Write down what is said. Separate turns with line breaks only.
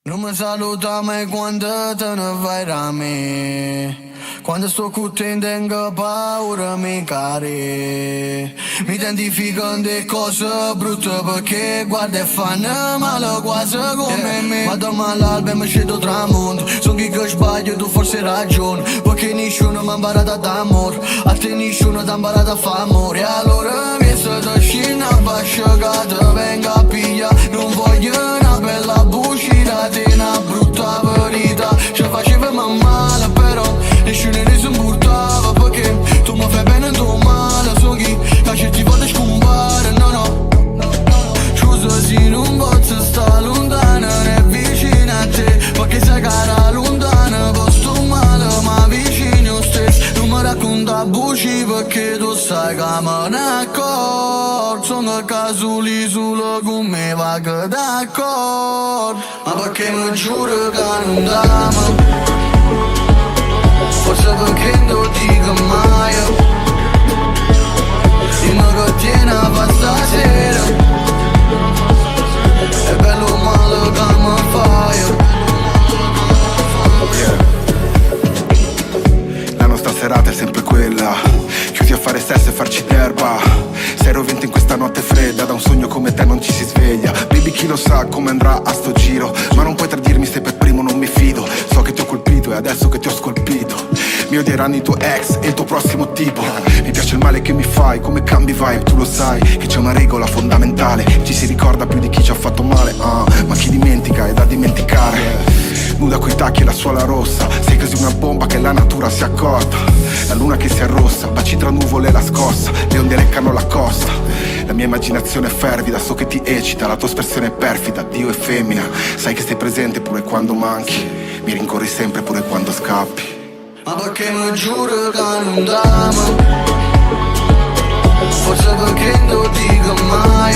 Non mi saluta mai quando te ne vai da me. Quando sto con te tengo paura mi cari. Mi identificano le cose brutte perché guarda e fanno male quasi come me. Vado male all'alba e scedo tramonto. Sono chi che sbaglio, tu forse hai ragione. Perché nessuno mi ha imparato d'amore. A te nessuno ti ha imparato a fare amore. E allora mi è stata scena basciata, venga a piglia. Non voglio una bella bucina, una brutta verità. Ci faceva male però nessuno ne si importava. Perché tu mi fai bene e tu male. So chi che ti vuole scompare. No scusa se non posso stare lontano né vicino a te. Perché sei cara lontana, posto male ma vicino stesso. Non mi racconta buci perché tu sai che me ne accorgo. Sono a caso l'isola con me va che d'accordo. Ma perché mi giuro che non t'amo. Forse perché non dico mai. Dimmi che tieni a fare stasera. È bello o male che mi fai.
La nostra serata è sempre quella, chiusi a fare sesso e farci l'erba. Sei rovente in questa notte fredda, da un sogno come te non ci si sveglia. Baby chi lo sa come andrà a sto giro, ma non puoi tradirmi se per primo non mi fido. So che ti ho colpito e adesso che ti ho scolpito mi odieranno i tuoi ex e il tuo prossimo tipo. Mi piace il male che mi fai, come cambi vibe, tu lo sai che c'è una regola fondamentale. Ci si ricorda più di chi ci ha fatto male, ma chi dimentica è da dimenticare. Nuda coi tacchi e la suola rossa, sei così una bomba che la natura si è accorta. La luna che si arrossa, baci tra nuvole e la scossa, le onde leccano la costa. La mia immaginazione è fervida, so che ti eccita, la tua espressione è perfida, Dio e femmina. Sai che sei presente pure quando manchi, mi rincorri sempre pure quando scappi.
Ma perché mi giuro che non t'amo. Forse perché non dico mai.